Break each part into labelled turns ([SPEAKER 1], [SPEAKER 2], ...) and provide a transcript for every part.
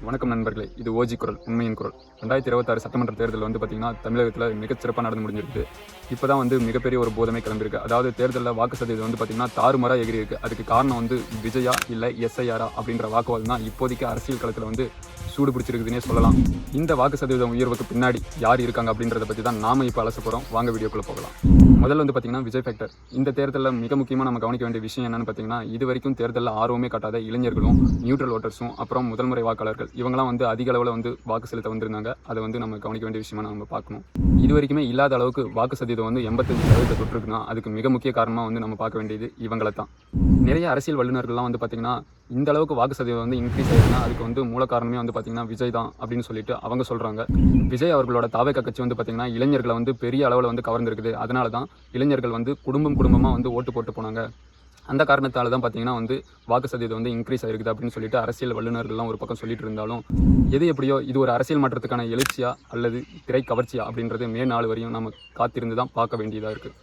[SPEAKER 1] வணக்கம் நண்பர்களே, இது ஓஜி குரல், உண்மையின் குரல். 2026 சட்டமன்ற தேர்தல் வந்து பார்த்தீங்கன்னா, தமிழகத்தில் மிகச்சிறப்பாக நடந்து முடிஞ்சிருக்கு. இப்போ தான் வந்து மிகப்பெரிய ஒரு போதமே கிளம்பியிருக்கு. அதாவது தேர்தலில் வாக்கு சதவீதம் வந்து பார்த்தீங்கன்னா, தாறுமாறாக எகிரி இருக்கு. அதுக்கு காரணம் வந்து விஜயா இல்லை எஸ்ஐஆரா அப்படின்ற வாக்குவாதம் தான் இப்போதைக்கு அரசியல் களத்தில் வந்து சூடு பிடிச்சிருக்குதுன்னே சொல்லலாம். இந்த வாக்கு சதவீதம் உயர்வுக்கு பின்னாடி யார் இருக்காங்க அப்படின்றத பற்றி தான் நாம இப்போ அலச போகிறோம். வாங்க வீடியோக்குள்ளே போகலாம். முதல்ல வந்து பார்த்தீங்கன்னா விஜய் ஃபேக்டர். இந்த தேர்தலில் மிக முக்கியமாக நம்ம கவனிக்க வேண்டிய விஷயம் என்னன்னு பார்த்தீங்கன்னா, இது வரைக்கும் தேர்தலில் ஆர்வமே காட்டாத இளைஞர்களும், நியூட்ரல் ஓட்டர்ஸும், அப்புறம் முதல்முறை வாக்காளர்கள் இவங்கலாம் வந்து அதிக அளவில் வந்து வாக்கு செலுத்த வந்திருந்தாங்க. அதை வந்து நம்ம கவனிக்க வேண்டிய விஷயமா நம்ம பார்க்கணும். இது வரைக்குமே இல்லாத அளவுக்கு வாக்கு சதவீதம் வந்து 85% தொற்றுக்குன்னா அதுக்கு மிக முக்கிய காரணமாக வந்து நம்ம பார்க்க வேண்டியது இவங்களை தான். நிறைய அரசியல் வல்லுநர்கள்லாம் வந்து பார்த்தீங்கன்னா, இந்த அளவுக்கு வாக்கு சதவீதம் வந்து இன்க்ரீஸ் ஆயிருக்குன்னா அதுக்கு வந்து மூல காரணமே வந்து பார்த்தீங்கன்னா விஜய் தான் அப்படின்னு சொல்லிட்டு அவங்க சொல்கிறாங்க. விஜய் அவர்களோட தாவேகா கட்சி வந்து பார்த்தீங்கன்னா இளைஞர்களை வந்து பெரிய அளவில் வந்து கவர்ந்துருக்குது. அதனால தான் இளைஞர்கள் வந்து குடும்பமாக வந்து ஓட்டு போட்டு போனாங்க. அந்த காரணத்தால் தான் பார்த்தீங்கன்னா வந்து வாக்கு சதவீதம் வந்து இன்க்ரீஸ் ஆகிருக்குது அப்படின்னு சொல்லிட்டு அரசியல் வல்லுநர்கள்லாம் ஒரு பக்கம் சொல்லிட்டு இருந்தாலும், எது எப்படியோ இது ஒரு அரசியல் மாற்றத்துக்கான எழுச்சியா அல்லது திரை கவர்ச்சியா அப்படின்றது மே 4 வரையும் நம்ம காத்திருந்து தான் பார்க்க வேண்டியதாக இருக்குது.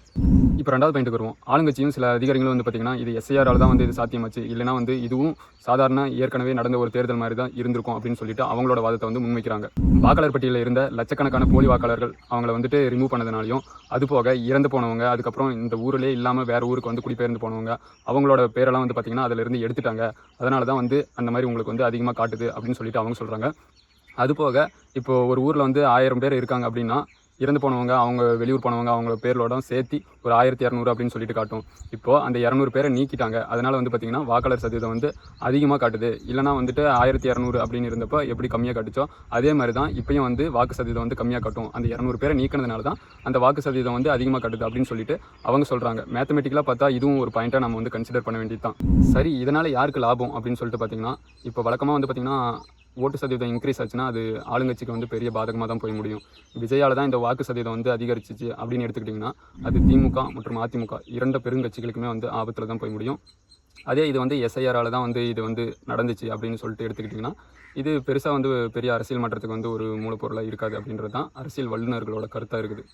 [SPEAKER 1] இப்போ ரெண்டாவது பாயிண்ட்டுக்கு வருவோம். ஆளுங்கட்சியும் சில அதிகாரிகளும் வந்து பார்த்தீங்கன்னா, இது எஸ்ஐஆரால் தான் வந்து இது சாத்தியமாச்சு, இல்லைனா வந்து இதுவும் சாதாரண ஏற்கனவே நடந்த ஒரு தேர்தல் மாதிரி தான் இருந்திருக்கும் அப்படின்னு சொல்லிட்டு அவங்களோட வாதத்தை வந்து முன்வைக்கிறாங்க. வாக்காளர் பட்டியலில் இருந்த லட்சக்கணக்கான போலி வாக்காளர்கள் அவங்கள வந்துட்டு ரிமூவ் பண்ணதுனாலையும், அதுபோக இறந்து போனவங்க, அதுக்கப்புறம் இந்த ஊரிலே இல்லாமல் வேறு ஊருக்கு வந்து குடிபெயர்ந்து போனவங்க, அவங்களோட பேரெல்லாம் வந்து பார்த்தீங்கன்னா அதிலிருந்து எடுத்துட்டாங்க. அதனால தான் வந்து அந்த மாதிரி உங்களுக்கு வந்து அதிகமாக காட்டுது அப்படின்னு சொல்லிட்டு அவங்க சொல்கிறாங்க. அதுபோக இப்போது ஒரு ஊரில் வந்து 1000 பேர் இருக்காங்க அப்படின்னா, இறந்து போனவங்க, அவங்க வெளியூர் போனவங்க, அவங்க பேர்களோட சேர்த்து ஒரு 1200 அப்படின்னு சொல்லிட்டு காட்டும். இப்போது அந்த 200 பேரை நீக்கிட்டாங்க. அதனால் வந்து பார்த்திங்கன்னா வாக்காளர் சதவீதம் வந்து அதிகமாக காட்டுது. இல்லைனா வந்துட்டு 1200 அப்படின்னு இருந்தப்போ எப்படி கம்மியாக காட்டுச்சோ அதே மாதிரி தான் இப்போயும் வந்து வாக்கு சதவீதம் வந்து கம்மியாக காட்டும். அந்த 200 பேரை நீக்கினதுனால தான் அந்த வாக்கு சதவீதம் வந்து அதிகமாக காட்டுது அப்படின்னு சொல்லிட்டு அவங்க சொல்கிறாங்க. மேத்தமெட்டிக்கலாக பார்த்தா இதுவும் ஒரு பாயிண்ட்டாக நம்ம வந்து கன்சிடர் பண்ண வேண்டியது தான். சரி, இதனால் யாருக்கு லாபம் அப்படின்னு சொல்லிட்டு பார்த்திங்கன்னா, இப்போ வழக்கமாக வந்து பார்த்திங்கன்னா ஓட்டு சதவீதம் இன்க்ரீஸ் ஆச்சுன்னா அது ஆளுங்கட்சிக்கு வந்து பெரிய பாதகமாக தான் போய் முடியும். விஜயால் தான் இந்த வாக்கு சதவீதம் வந்து அதிகரிச்சிச்சு அப்படின்னு எடுத்துக்கிட்டிங்கன்னா, அது திமுக மற்றும் அதிமுக 2 பெருங்கட்சிகளுக்குமே வந்து ஆபத்தில் தான் போய் முடியும். அதே இது வந்து எஸ்ஐஆரால் தான் வந்து இது வந்து நடந்துச்சு அப்படின்னு சொல்லிட்டு எடுத்துக்கிட்டிங்கன்னா, இது பெருசாக வந்து பெரிய அரசியல் மாற்றத்துக்கு வந்து ஒரு மூலப்பொருளாக இருக்காது அப்படின்றது தான் அரசியல் வல்லுநர்களோட கருத்தாக இருக்குது.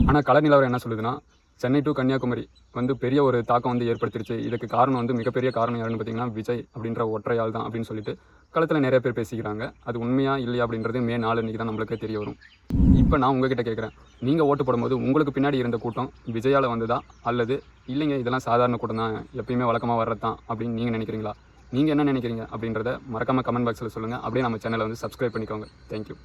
[SPEAKER 1] ஆனால் கள நிலவரம் என்ன சொல்லுதுன்னா, சென்னை டு கன்னியாகுமரி வந்து பெரிய ஒரு தாக்கம் வந்து ஏற்படுத்திருச்சு. இதுக்கு காரணம் வந்து மிகப்பெரிய காரணம் யாருன்னு பார்த்தீங்கன்னா விஜய் அப்படின்ற ஒற்றையாள் தான் அப்படின்னு சொல்லிட்டு களத்தில் நிறைய பேர் பேசிக்கிறாங்க. அது உண்மையா இல்லையா அப்படின்றது மே 4 அன்றைக்கி தான் நம்மளுக்கே தெரிய வரும். இப்போ நான் உங்ககிட்ட கேட்குறேன், நீங்கள் ஓட்டு போடும்போது உங்களுக்கு பின்னாடி இருந்த கூட்டம் விஜயால் வந்ததா, அல்லது இல்லைங்க இதெல்லாம் சாதாரண கூட்டம் தான், எப்பயுமே வழக்கமாக வர்றது தான் அப்படின்னு நீங்கள் நினைக்கிறீங்களா? நீங்கள் என்ன நினைக்கிறீங்க அப்படின்றத மறக்காமல் கமெண்ட் பாக்ஸில் சொல்லுங்கள். அப்படியே நம்ம சேனலை வந்து சப்ஸ்கிரைப் பண்ணிக்கோங்க. தேங்க்யூ.